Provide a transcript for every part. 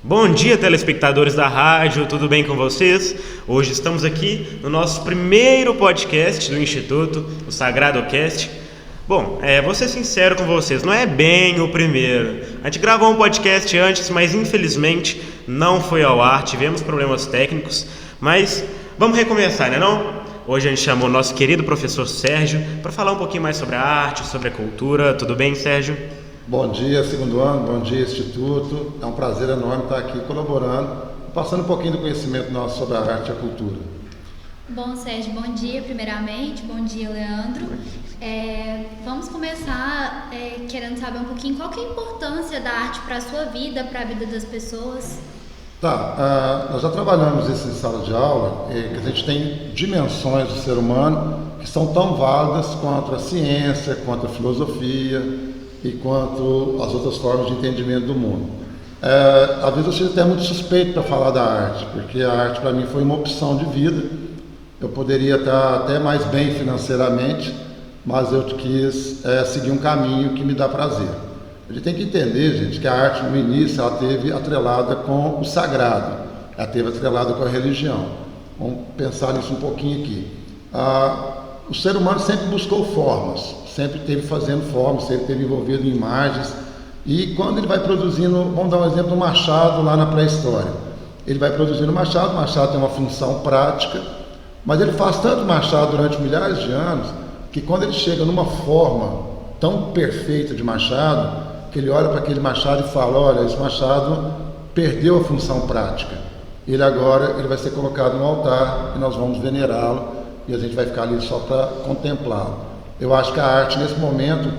Bom dia, telespectadores da rádio, tudo bem com vocês? Hoje estamos aqui no nosso primeiro podcast do Instituto, o Sagrado Cast. Bom, vou ser sincero com vocês, não é bem o primeiro. A gente gravou um podcast antes, mas infelizmente não foi ao ar, tivemos problemas técnicos, mas vamos recomeçar, né não? Hoje a gente chamou o nosso querido professor Sérgio para falar um pouquinho mais sobre a arte, sobre a cultura. Tudo bem, Sérgio? Bom dia, segundo ano, bom dia, Instituto. É um prazer enorme estar aqui colaborando, passando um pouquinho do conhecimento nosso sobre a arte e a cultura. Bom, Sérgio, bom dia primeiramente, bom dia, Leandro. Vamos começar querendo saber um pouquinho qual que é a importância da arte para a sua vida, para a vida das pessoas. Nós já trabalhamos isso em sala de aula, que a gente tem dimensões do ser humano que são tão válidas quanto a ciência, quanto a filosofia e quanto as outras formas de entendimento do mundo. Às vezes eu sou até muito suspeito para falar da arte, porque a arte para mim foi uma opção de vida. Eu poderia estar até mais bem financeiramente, mas eu quis seguir um caminho que me dá prazer. A gente tem que entender, gente, que a arte no início ela teve atrelada com o sagrado, ela teve atrelada com a religião. Vamos pensar nisso um pouquinho aqui. O ser humano sempre buscou formas, sempre esteve fazendo formas, sempre esteve envolvido em imagens. E quando ele vai produzindo, vamos dar um exemplo do machado lá na pré-história. Ele vai produzindo o machado tem uma função prática, mas ele faz tanto machado durante milhares de anos, que quando ele chega numa forma tão perfeita de machado, que ele olha para aquele machado e fala, olha, esse machado perdeu a função prática. Ele vai ser colocado no altar e nós vamos venerá-lo e a gente vai ficar ali só para contemplá-lo. Eu acho que a arte, nesse momento,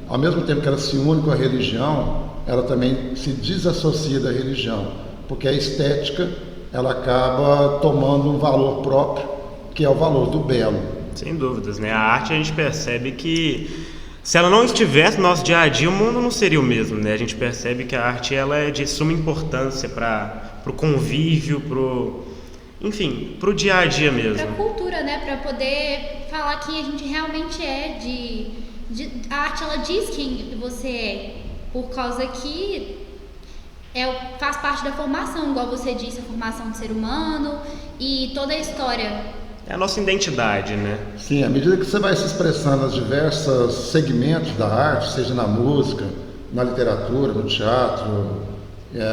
ao mesmo tempo que ela se une com a religião, ela também se desassocia da religião, porque a estética, ela acaba tomando um valor próprio, que é o valor do belo. Sem dúvidas, né? A arte a gente percebe que se ela não estivesse no nosso dia a dia, o mundo não seria o mesmo, né? A gente percebe que a arte ela é de suma importância para o convívio, para o dia a dia mesmo. Para a cultura, né? Para poder falar que a gente realmente a arte ela diz quem você é, por causa que faz parte da formação, igual você disse, a formação do ser humano e toda a história. É a nossa identidade, né? Sim, à medida que você vai se expressando nos diversos segmentos da arte, seja na música, na literatura, no teatro,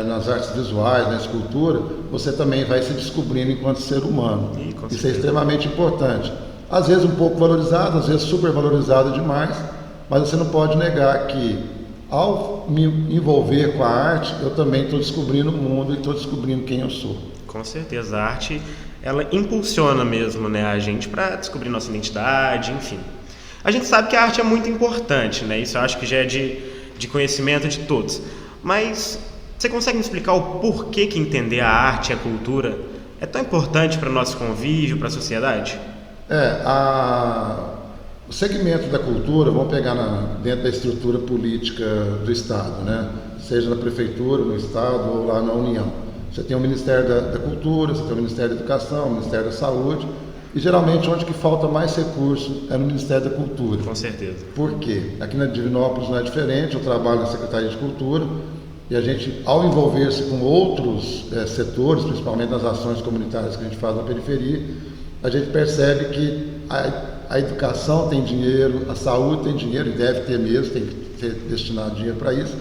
nas artes visuais, na escultura, você também vai se descobrindo enquanto ser humano. Isso é extremamente importante. Às vezes um pouco valorizado, às vezes supervalorizado demais, mas você não pode negar que ao me envolver com a arte, eu também estou descobrindo o mundo e estou descobrindo quem eu sou. Com certeza, a arte ela impulsiona mesmo, né, a gente para descobrir nossa identidade, enfim. A gente sabe que a arte é muito importante, né? Isso eu acho que já é de conhecimento de todos. Mas você consegue me explicar o porquê que entender a arte e a cultura é tão importante para o nosso convívio, para a sociedade? O segmento da cultura, vamos pegar dentro da estrutura política do Estado, né? Seja na prefeitura, no Estado ou lá na União. Você tem o Ministério da Cultura, você tem o Ministério da Educação, o Ministério da Saúde, e geralmente onde que falta mais recurso é no Ministério da Cultura. Com certeza. Por quê? Aqui na Divinópolis não é diferente, eu trabalho na Secretaria de Cultura, e a gente, ao envolver-se com outros setores, principalmente nas ações comunitárias que a gente faz na periferia, a gente percebe que a educação tem dinheiro, a saúde tem dinheiro, e deve ter mesmo, tem que ter destinado dinheiro para isso,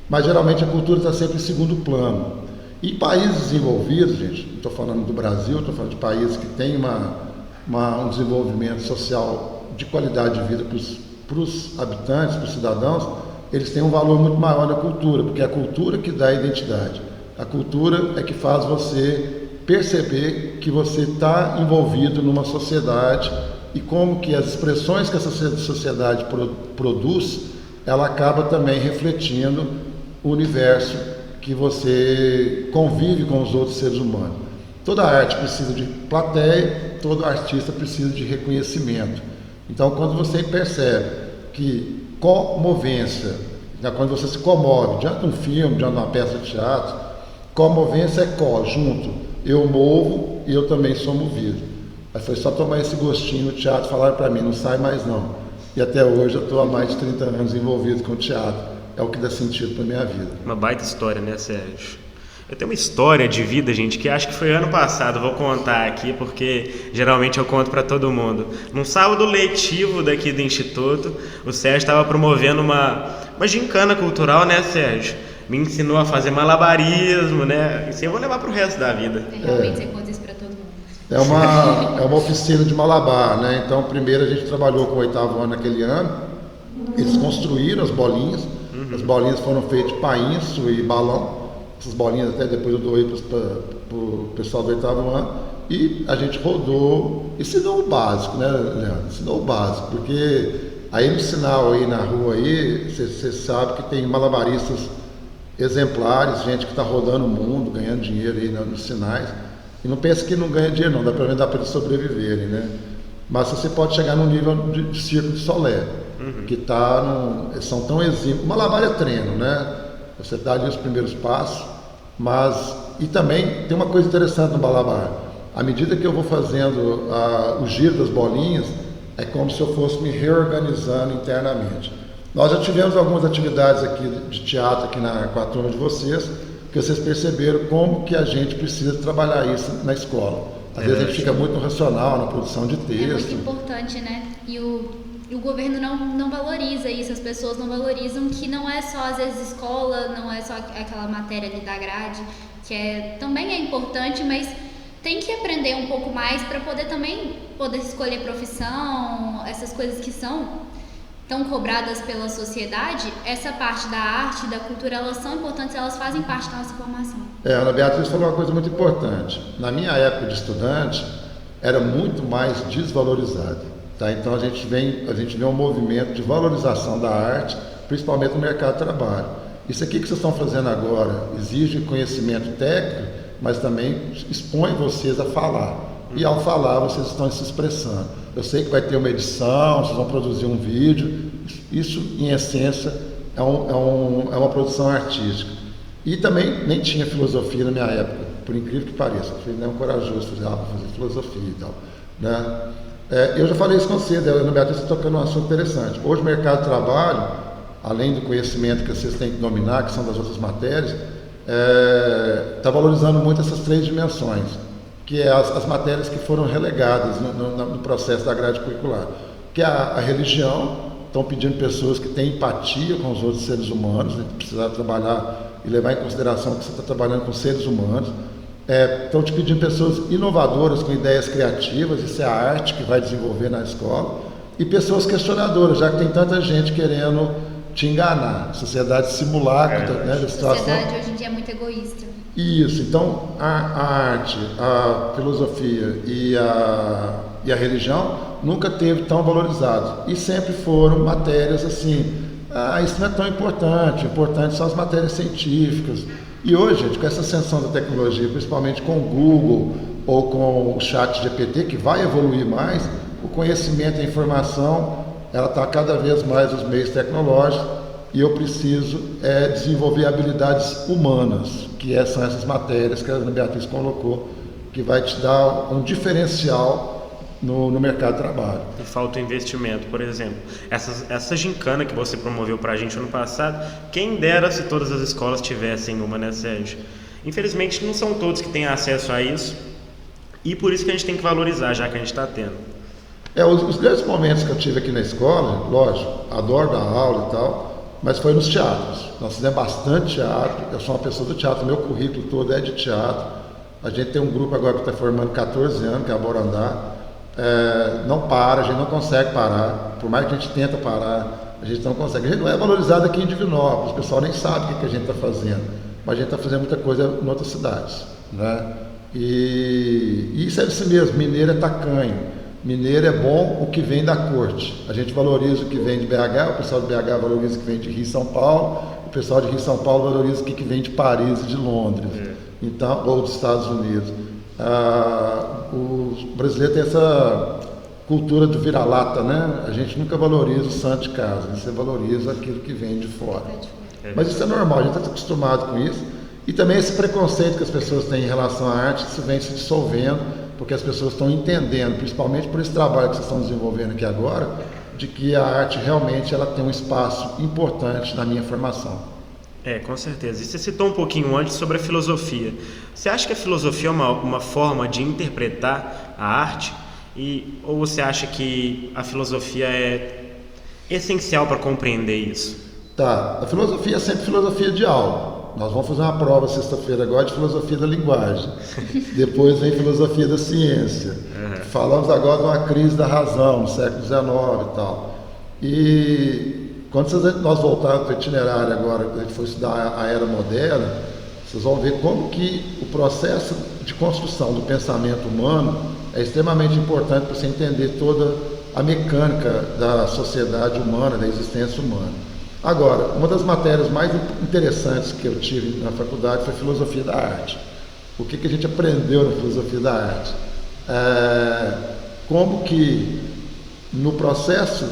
mas geralmente a cultura está sempre em segundo plano. E países desenvolvidos, gente, não estou falando do Brasil, estou falando de países que têm um desenvolvimento social de qualidade de vida para os habitantes, para os cidadãos, eles têm um valor muito maior na cultura, porque é a cultura que dá a identidade. A cultura é que faz você perceber que você está envolvido numa sociedade e como que as expressões que essa sociedade produz, ela acaba também refletindo o universo que você convive com os outros seres humanos. Toda arte precisa de plateia, todo artista precisa de reconhecimento. Então, quando você percebe que comovência, quando você se comove diante de um filme, diante de uma peça de teatro, comovência é junto. Eu movo e eu também sou movido. Aí foi só tomar esse gostinho no teatro, falaram para mim, não sai mais não. E até hoje eu estou há mais de 30 anos envolvido com o teatro. É o que dá sentido para a minha vida. Uma baita história, né, Sérgio? Eu tenho uma história de vida, gente, que acho que foi ano passado, vou contar aqui, porque geralmente eu conto para todo mundo. Num sábado letivo daqui do Instituto, o Sérgio estava promovendo uma gincana cultural, né, Sérgio? Me ensinou a fazer malabarismo, né? Isso eu vou levar pro resto da vida. Realmente você conta isso para todo mundo. É uma oficina de malabar, né? Então, primeiro a gente trabalhou com o 8º ano naquele ano. Eles construíram as bolinhas. As bolinhas foram feitas de painço e balão. Essas bolinhas até depois eu doei para o pessoal do 8º ano. E a gente rodou, ensinou o básico, né, Leandro? Ensinou o básico, porque aí no sinal aí na rua aí, você sabe que tem malabaristas exemplares, gente que está rodando o mundo, ganhando dinheiro aí nos sinais. E não pense que não ganha dinheiro não, dá para eles sobreviverem, né? Mas você pode chegar no nível de Circo de Solé, que são tão exímios. O malabar é treino, né? Você dá ali os primeiros passos, e também tem uma coisa interessante no malabar. À medida que eu vou fazendo o giro das bolinhas, é como se eu fosse me reorganizando internamente. Nós já tivemos algumas atividades aqui de teatro aqui com a turma de vocês, que vocês perceberam como que a gente precisa trabalhar isso na escola. Às vezes a gente fica muito no racional, na produção de texto. É muito importante, né? E o governo não valoriza isso, as pessoas não valorizam que não é só, às vezes, escola, não é só aquela matéria ali da grade, que também é importante, mas tem que aprender um pouco mais para poder escolher profissão, essas coisas que são tão cobradas pela sociedade. Essa parte da arte, da cultura, elas são importantes, elas fazem parte da nossa formação. A Ana Beatriz falou uma coisa muito importante. Na minha época de estudante, era muito mais desvalorizado. Tá? Então a gente vê um movimento de valorização da arte, principalmente no mercado de trabalho. Isso aqui que vocês estão fazendo agora exige conhecimento técnico, mas também expõe vocês a falar. E ao falar, vocês estão se expressando. Eu sei que vai ter uma edição, vocês vão produzir um vídeo. Isso, em essência, é uma produção artística. E também nem tinha filosofia na minha época, por incrível que pareça. Eu fui um corajoso, para fazer filosofia e tal. Né? Eu já falei isso com você, a Ana Beatriz está tocando um assunto interessante. Hoje o mercado de trabalho, além do conhecimento que vocês têm que dominar, que são das outras matérias, está valorizando muito essas 3 dimensões, que é as matérias que foram relegadas no processo da grade curricular, que é a religião. Estão pedindo pessoas que têm empatia com os outros seres humanos, né, precisar trabalhar e levar em consideração que você está trabalhando com seres humanos. Estão te pedindo pessoas inovadoras, com ideias criativas, isso é a arte que vai desenvolver na escola, e pessoas questionadoras, já que tem tanta gente querendo te enganar, sociedade simulacra, né, da situação. A sociedade hoje em dia é muito egoísta. Isso, então a arte, a filosofia e a religião nunca teve tão valorizados, e sempre foram matérias assim, isso não é tão importante são as matérias científicas. E hoje, gente, com essa ascensão da tecnologia, principalmente com o Google ou com o chat GPT, que vai evoluir mais, o conhecimento e a informação, ela está cada vez mais nos meios tecnológicos, e eu preciso desenvolver habilidades humanas, que são essas matérias que a Ana Beatriz colocou, que vai te dar um diferencial no mercado de trabalho. E falta investimento, por exemplo. Essa gincana que você promoveu para a gente ano passado, quem dera se todas as escolas tivessem uma, né, Sérgio? Infelizmente não são todos que têm acesso a isso, e por isso que a gente tem que valorizar, já que a gente está tendo. Os grandes momentos que eu tive aqui na escola, lógico, adoro dar aula e tal, mas foi nos teatros. Nós fizemos bastante teatro, eu sou uma pessoa do teatro, meu currículo todo é de teatro. A gente tem um grupo agora que está formando 14 anos, que é a Borandá. Não para, a gente não consegue parar, por mais que a gente tenta parar, a gente não consegue. A gente não é valorizado aqui em Divinópolis, o pessoal nem sabe o que a gente está fazendo, mas a gente está fazendo muita coisa em outras cidades, né? E isso é assim mesmo, mineiro é tacanho, mineiro é bom o que vem da corte, a gente valoriza o que vem de BH, o pessoal de BH valoriza o que vem de Rio e São Paulo, o pessoal de Rio e São Paulo valoriza o que vem de Paris e de Londres, então, ou dos Estados Unidos. O brasileiro tem essa cultura do vira-lata, né? A gente nunca valoriza o santo de casa, você valoriza aquilo que vem de fora. Mas isso é normal, a gente está acostumado com isso. E também esse preconceito que as pessoas têm em relação à arte, isso vem se dissolvendo, porque as pessoas estão entendendo, principalmente por esse trabalho que vocês estão desenvolvendo aqui agora, de que a arte realmente ela tem um espaço importante na minha formação. Com certeza. E você citou um pouquinho antes sobre a filosofia. Você acha que a filosofia é uma forma de interpretar a arte? Ou você acha que a filosofia é essencial para compreender isso? Tá, a filosofia é sempre filosofia de algo. Nós vamos fazer uma prova sexta-feira agora de filosofia da linguagem. Depois vem filosofia da ciência. Falamos agora de uma crise da razão no século XIX e tal. E quando nós voltarmos para o itinerário agora, a gente for estudar a era moderna, vocês vão ver como que o processo de construção do pensamento humano é extremamente importante para você entender toda a mecânica da sociedade humana, da existência humana. Agora, uma das matérias mais interessantes que eu tive na faculdade foi filosofia da arte. O que a gente aprendeu na filosofia da arte? Como que no processo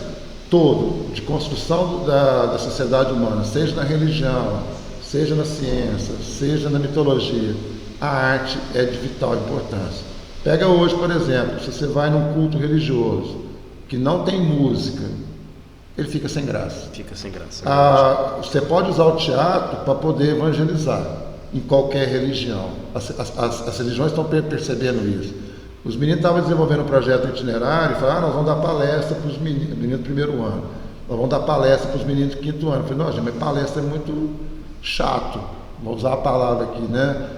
todo de construção da sociedade humana, seja na religião, seja na ciência, seja na mitologia, a arte é de vital importância. Pega hoje, por exemplo, se você vai num culto religioso que não tem música, ele fica sem graça. Fica sem graça. Você pode usar o teatro para poder evangelizar em qualquer religião. As religiões estão percebendo isso. Os meninos estavam desenvolvendo um projeto itinerário e falaram, nós vamos dar palestra para os meninos do primeiro ano. Nós vamos dar palestra para os meninos do quinto ano. Eu falei, não, gente, mas palestra é muito chato. Vou usar a palavra aqui, né?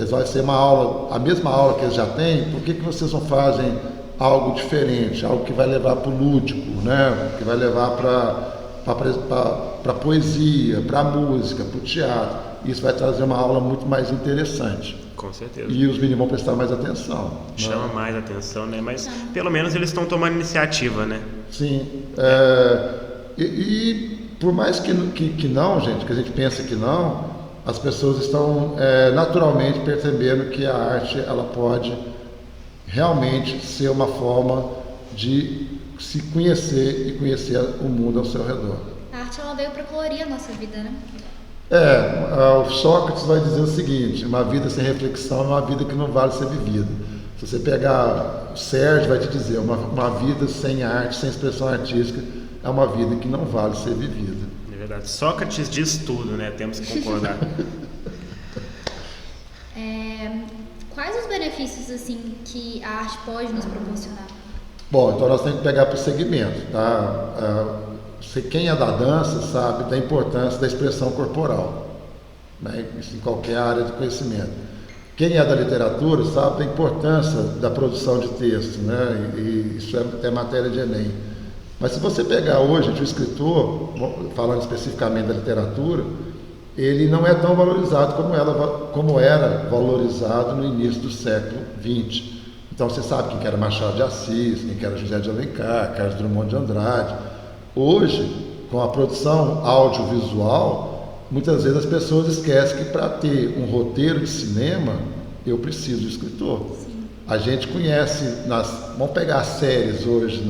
Vai ser uma aula, a mesma aula que eles já têm, por que vocês não fazem algo diferente, algo que vai levar para o lúdico, né? Que vai levar para a poesia, para a música, para o teatro. Isso vai trazer uma aula muito mais interessante. Com certeza. E os meninos vão prestar mais atenção. Chama mais atenção, né? Mas pelo menos eles estão tomando iniciativa, né? Sim. E por mais que não, gente, que a gente pense que não, as pessoas estão naturalmente percebendo que a arte ela pode realmente ser uma forma de se conhecer e conhecer o mundo ao seu redor. A arte ela veio para colorir a nossa vida, né? O Sócrates vai dizer o seguinte, uma vida sem reflexão é uma vida que não vale ser vivida. Se você pegar o Sérgio vai te dizer, uma vida sem arte, sem expressão artística, é uma vida que não vale ser vivida. É verdade. Sócrates diz tudo, né? Temos que concordar. Quais os benefícios assim que a arte pode nos proporcionar? Bom, então nós temos que pegar para o segmento, tá? Quem é da dança sabe da importância da expressão corporal, né? Isso em qualquer área de conhecimento. Quem é da literatura sabe da importância da produção de texto, né? E isso é matéria de Enem. Mas se você pegar hoje o escritor, falando especificamente da literatura, ele não é tão valorizado como era valorizado no início do século XX. Então você sabe quem que era Machado de Assis, quem que era José de Alencar, Carlos Drummond de Andrade. Hoje, com a produção audiovisual, muitas vezes as pessoas esquecem que para ter um roteiro de cinema, eu preciso de escritor. Sim. A gente conhece, vamos pegar as séries hoje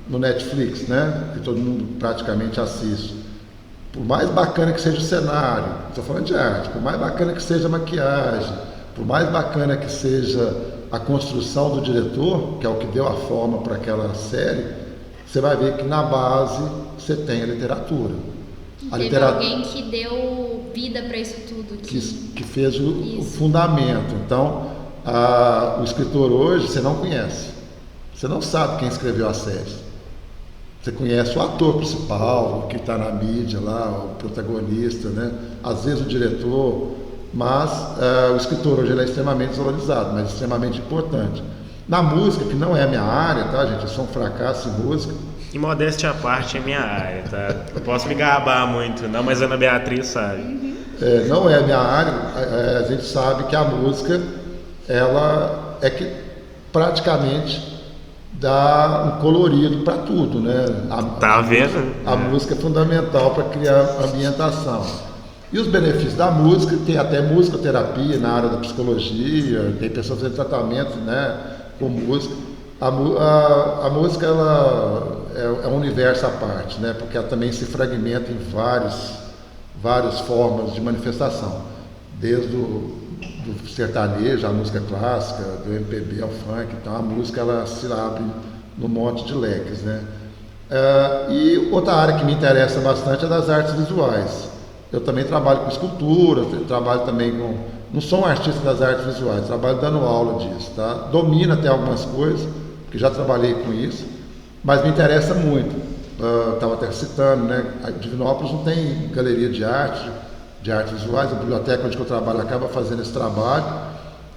no Netflix, né? Que todo mundo praticamente assiste. Por mais bacana que seja o cenário, estou falando de arte, por mais bacana que seja a maquiagem, por mais bacana que seja a construção do diretor, que é o que deu a forma para aquela série, você vai ver que na base você tem a literatura. Teve alguém que deu vida para isso tudo. Que fez o fundamento. Então, o escritor hoje você não conhece. Você não sabe quem escreveu a série. Você conhece o ator principal, o que está na mídia lá, o protagonista, né? Às vezes o diretor, mas o escritor hoje ele é extremamente desvalorizado, mas extremamente importante. Na música, que não é a minha área, tá, gente? Eu sou um fracasso em música. E modéstia à parte é minha área, tá? Não posso me gabar muito, não, mas a Ana Beatriz sabe. Não é a minha área, a gente sabe que a música, ela é que praticamente dá um colorido para tudo, né? Tá vendo? A música é fundamental para criar ambientação. E os benefícios da música, tem até musicoterapia na área da psicologia, tem pessoas fazendo tratamento, né, com música. A música ela é um universo à parte, né, porque ela também se fragmenta em várias formas de manifestação, desde do sertanejo, a música clássica, do MPB ao funk. Então a música ela se abre num monte de leques, né? E outra área que me interessa bastante é das artes visuais. Eu também trabalho com escultura, trabalho também com... Não sou um artista das artes visuais, trabalho dando aula disso, tá? Domino até algumas coisas, porque já trabalhei com isso, mas me interessa muito. Estava até citando, né? A Divinópolis não tem galeria de artes visuais, a biblioteca onde eu trabalho acaba fazendo esse trabalho,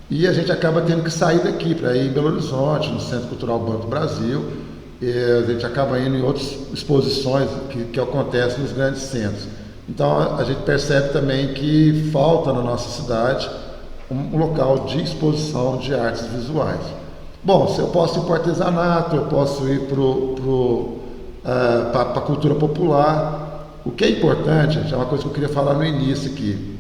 e a gente acaba tendo que sair daqui para ir em Belo Horizonte, no Centro Cultural Banco do Brasil, e a gente acaba indo em outras exposições que acontecem nos grandes centros. Então a gente percebe também que falta na nossa cidade um local de exposição de artes visuais. Bom, se eu posso ir para o artesanato, eu posso ir para a cultura popular. O que é importante, é uma coisa que eu queria falar no início aqui,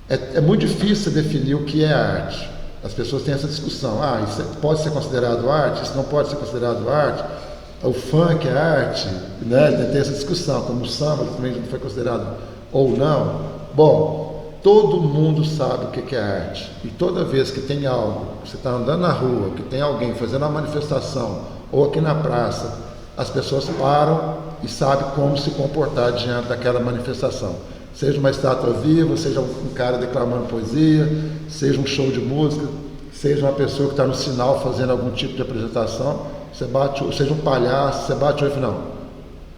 é muito difícil definir o que é arte. As pessoas têm essa discussão, isso pode ser considerado arte, isso não pode ser considerado arte, o funk é arte, né? Tem essa discussão, como o samba também não foi considerado ou não. Bom, todo mundo sabe o que é arte, e toda vez que tem algo, você está andando na rua, que tem alguém fazendo uma manifestação, ou aqui na praça, as pessoas param e sabem como se comportar diante daquela manifestação. Seja uma estátua viva, seja um cara declamando poesia, seja um show de música, seja uma pessoa que está no sinal fazendo algum tipo de apresentação, seja um palhaço, você bate o olho e fala, não,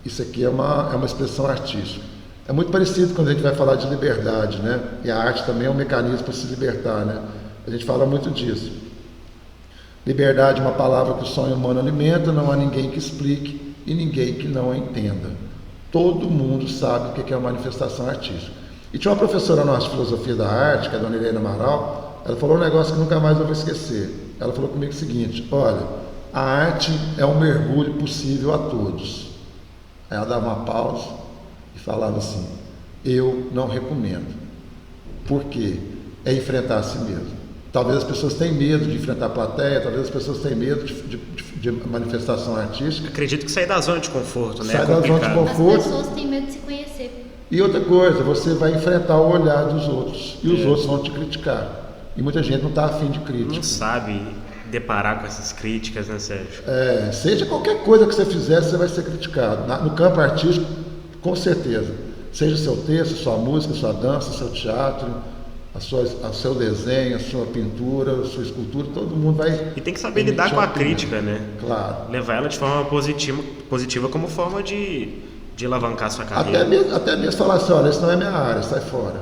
isso aqui é uma expressão artística. É muito parecido quando a gente vai falar de liberdade, né? E a arte também é um mecanismo para se libertar, né? A gente fala muito disso. Liberdade é uma palavra que o sonho humano alimenta, não há ninguém que explique e ninguém que não a entenda. Todo mundo sabe o que é uma manifestação artística. E tinha uma professora nossa de filosofia da arte, que é a dona Irene Amaral, ela falou um negócio que nunca mais eu vou esquecer. Ela falou comigo o seguinte, olha, a arte é um mergulho possível a todos. Aí ela dava uma pausa e falava assim, eu não recomendo. Por quê? É enfrentar a si mesmo. Talvez as pessoas tenham medo de enfrentar a plateia, talvez as pessoas tenham medo de manifestação artística. Acredito que sair da zona de conforto, né? Sai da zona de conforto. As pessoas têm medo de se conhecer. E outra coisa, você vai enfrentar o olhar dos outros, e os outros vão te criticar. E muita gente não está afim de crítica. Não sabe deparar com essas críticas, né, Sérgio? Seja qualquer coisa que você fizer, você vai ser criticado. No campo artístico, com certeza. Seja seu texto, sua música, sua dança, seu teatro, seu desenho, a sua pintura, a sua escultura, todo mundo vai... E tem que saber lidar com a crítica, né? Claro. Levar ela de forma positiva como forma de alavancar a sua carreira. Até mesmo falar assim, olha, isso não é minha área, sai fora.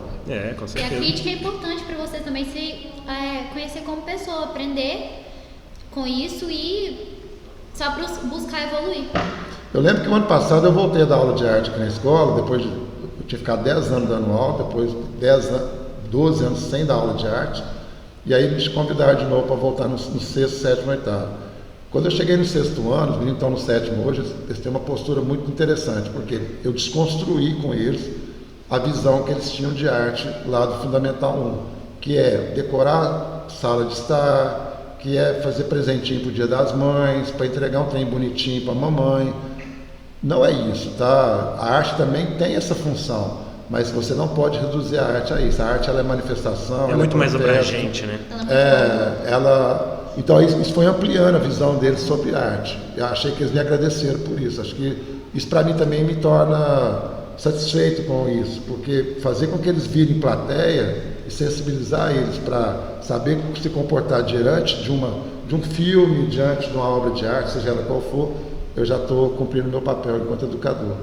Com certeza. E a crítica é importante para você também se conhecer como pessoa, aprender com isso e só buscar evoluir. Eu lembro que o ano passado eu voltei a dar aula de arte aqui na escola, eu tinha ficado 10 anos dando aula, depois 12 anos sem dar aula de arte, e aí me convidaram de novo para voltar no sexto, sétimo, oitavo. Quando eu cheguei no sexto ano, os meninos estão no sétimo hoje, eles têm uma postura muito interessante, porque eu desconstruí com eles a visão que eles tinham de arte lá do Fundamental 1, que é decorar sala de estar, que é fazer presentinho para o Dia das Mães, para entregar um trem bonitinho para a mamãe. Não é isso, tá? A arte também tem essa função, mas você não pode reduzir a arte a isso. A arte ela é manifestação. É muito mais abrangente, né? Então isso foi ampliando a visão deles sobre arte. Eu achei que eles me agradeceram por isso. Acho que isso para mim também me torna satisfeito com isso, porque fazer com que eles virem plateia e sensibilizar eles para saber se comportar diante de um filme, diante de uma obra de arte, seja ela qual for, eu já estou cumprindo meu papel enquanto educador.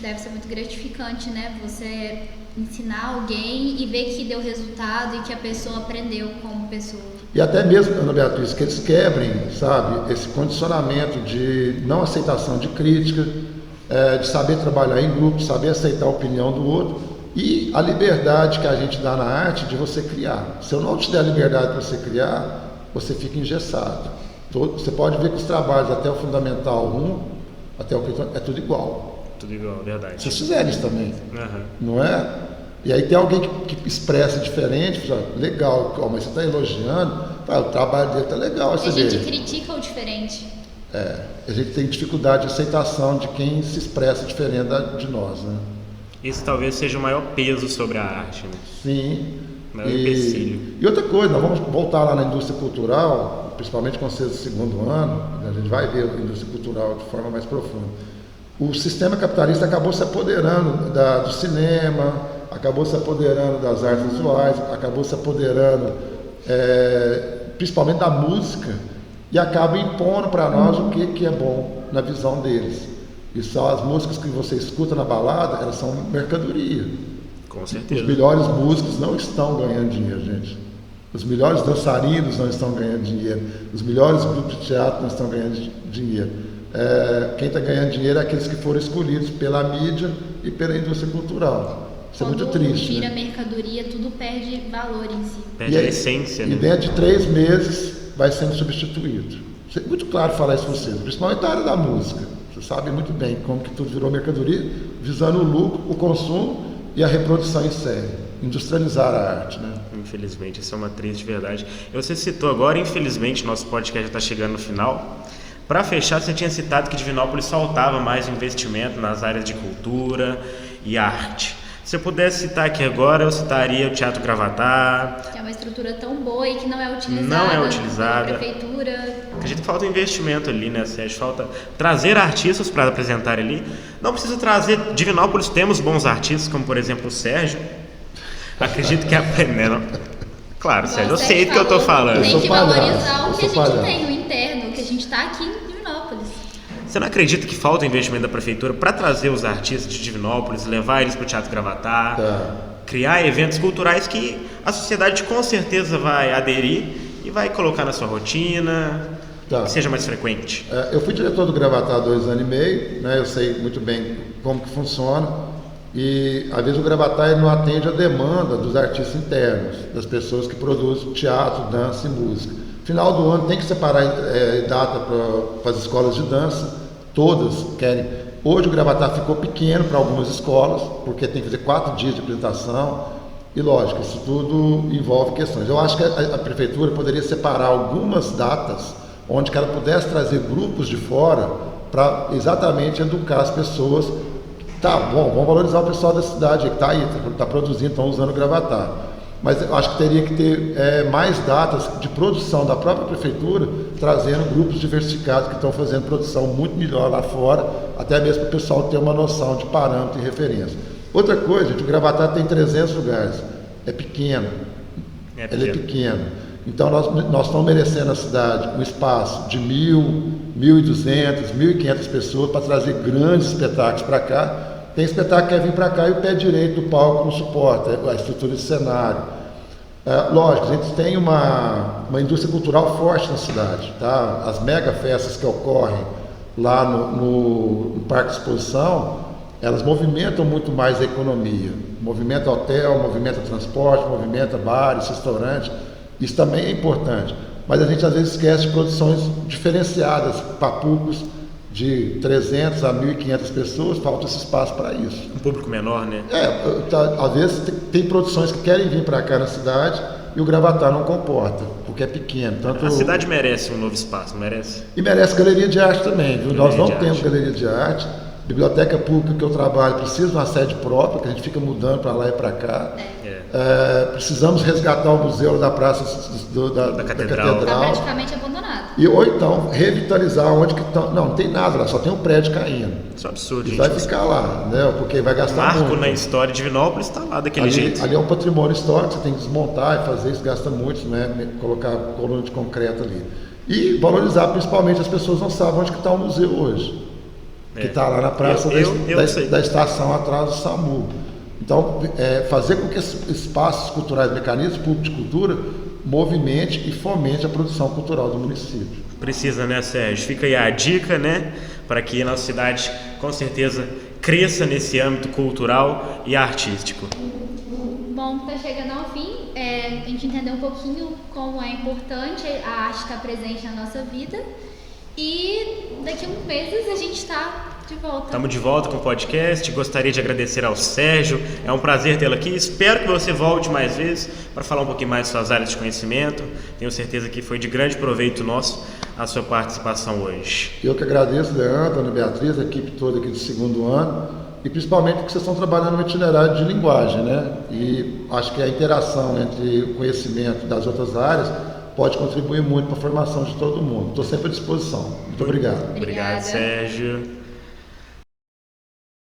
Deve ser muito gratificante, né? Você ensinar alguém e ver que deu resultado e que a pessoa aprendeu como pessoa. E até mesmo, Ana Beatriz, que eles quebrem, sabe, esse condicionamento de não aceitação de crítica, de saber trabalhar em grupo, saber aceitar a opinião do outro e a liberdade que a gente dá na arte de você criar. Se eu não te der a liberdade para você criar, você fica engessado. Você pode ver que os trabalhos até o Fundamental 1, até o quinto, é tudo igual. Tudo igual, verdade. Vocês fizeram isso também, não é? E aí tem alguém que expressa diferente, fala, legal, mas você está elogiando, o trabalho dele está legal. A gente critica o diferente. A gente tem dificuldade de aceitação de quem se expressa diferente de nós, né? Isso talvez seja o maior peso sobre a arte, né? Sim. Maior empecilho. E outra coisa, nós vamos voltar lá na indústria cultural, principalmente com vocês do segundo ano, a gente vai ver a indústria cultural de forma mais profunda. o sistema capitalista acabou se apoderando do cinema, acabou se apoderando das artes visuais, acabou se apoderando principalmente da música, e acaba impondo para nós o que é bom na visão deles. E só as músicas que você escuta na balada, elas são mercadoria. Com certeza. Os melhores músicos não estão ganhando dinheiro, gente. Os melhores dançarinos não estão ganhando dinheiro. Os melhores grupos de teatro não estão ganhando dinheiro. Quem está ganhando dinheiro é aqueles que foram escolhidos pela mídia e pela indústria cultural. Isso é muito triste. Vira né? mercadoria, tudo perde valor em si. Perde a essência, né? E dentro de 3 meses vai sendo substituído. É muito claro falar isso para vocês, principalmente na área da música. Você sabe muito bem como que tudo virou mercadoria, visando o lucro, o consumo e a reprodução em série. Industrializar a arte, né? Infelizmente, isso é uma triste verdade. Você citou agora, infelizmente, nosso podcast já está chegando no final. Para fechar, você tinha citado que Divinópolis faltava mais investimento nas áreas de cultura e arte. Se eu pudesse citar aqui agora, eu citaria o Teatro Gravatar. Que é uma estrutura tão boa e que não é utilizada pela prefeitura. Acredito que falta investimento ali, né, Sérgio? Falta trazer artistas para apresentar ali. Não precisa trazer... Divinópolis temos bons artistas, como por exemplo o Sérgio. Acredito que não. Claro, Sérgio, eu sei do que eu estou falando. Tem que valorizar o que a gente tem, o interno, que a gente está aqui em Divinópolis. Você não acredita que falta investimento da prefeitura para trazer os artistas de Divinópolis, levar eles para o Teatro Gravatar, criar eventos culturais que a sociedade com certeza vai aderir e vai colocar na sua rotina, que seja mais frequente? Eu fui diretor do Gravatar há 2 anos e meio, né? Eu sei muito bem como que funciona e às vezes o Gravatar ele não atende a demanda dos artistas internos, das pessoas que produzem teatro, dança e música. Final do ano tem que separar data para as escolas de dança, todas querem. Hoje o Gravatar ficou pequeno para algumas escolas, porque tem que fazer 4 dias de apresentação, e lógico, isso tudo envolve questões. Eu acho que a prefeitura poderia separar algumas datas, onde ela pudesse trazer grupos de fora, para exatamente educar as pessoas. Tá bom, vamos valorizar o pessoal da cidade que está aí, está produzindo, estão usando o Gravatar. Mas eu acho que teria que ter mais datas de produção da própria prefeitura, trazendo grupos diversificados que estão fazendo produção muito melhor lá fora, até mesmo para o pessoal ter uma noção de parâmetro e referência. Outra coisa, gente, o Gravatar tem 300 lugares, é pequeno, ele é pequeno. Então nós estamos merecendo na cidade um espaço de 1.000, 1.200, 1.500 pessoas para trazer grandes espetáculos para cá. Tem espetáculo que quer vir para cá e o pé direito do palco não suporta, a estrutura de cenário. Lógico, a gente tem uma indústria cultural forte na cidade. Tá? As mega festas que ocorrem lá no Parque de Exposição, elas movimentam muito mais a economia. Movimenta hotel, movimenta transporte, movimenta bares, restaurantes. Isso também é importante. Mas a gente às vezes esquece de produções diferenciadas para públicos de 300 a 1.500 pessoas, falta esse espaço para isso. Um público menor, né? Às vezes tem produções que querem vir para cá na cidade e o Gravatar não comporta, porque é pequeno. A cidade merece um novo espaço, não merece? E merece galeria de arte também, viu? Nós não temos galeria de arte. Biblioteca pública que eu trabalho precisa de uma sede própria, que a gente fica mudando para lá e para cá. Precisamos resgatar o museu da Praça da Catedral. Está praticamente abandonado. Ou então revitalizar onde que estão. Não tem nada lá, só tem um prédio caindo. Isso é absurdo, gente. Vai ficar lá, né? Porque vai gastar muito. O marco na história de Divinópolis está lá daquele jeito. Ali é um patrimônio histórico, você tem que desmontar e fazer isso, gasta muito, né? Colocar coluna de concreto ali. E valorizar, principalmente, as pessoas não sabem onde que está o museu hoje. Que está lá na praça da estação atrás do SAMU. Então, fazer com que esses espaços culturais, mecanismos públicos de cultura, movimente e fomente a produção cultural do município. Precisa, né, Sérgio? Fica aí a dica, né, para que a nossa cidade, com certeza, cresça nesse âmbito cultural e artístico. Bom, está chegando ao fim. A gente entendeu um pouquinho como é importante a arte estar presente na nossa vida. E daqui a uns meses a gente está de volta. Estamos de volta com o podcast. Gostaria de agradecer ao Sérgio. É um prazer tê-lo aqui. Espero que você volte mais vezes para falar um pouquinho mais de suas áreas de conhecimento. Tenho certeza que foi de grande proveito nosso a sua participação hoje. Eu que agradeço, Leandro, Ana Beatriz, a equipe toda aqui do 2º ano. E principalmente porque vocês estão trabalhando no itinerário de linguagem, né? E acho que a interação entre o conhecimento das outras áreas pode contribuir muito para a formação de todo mundo. Estou sempre à disposição. Muito obrigado. Obrigado, Sérgio.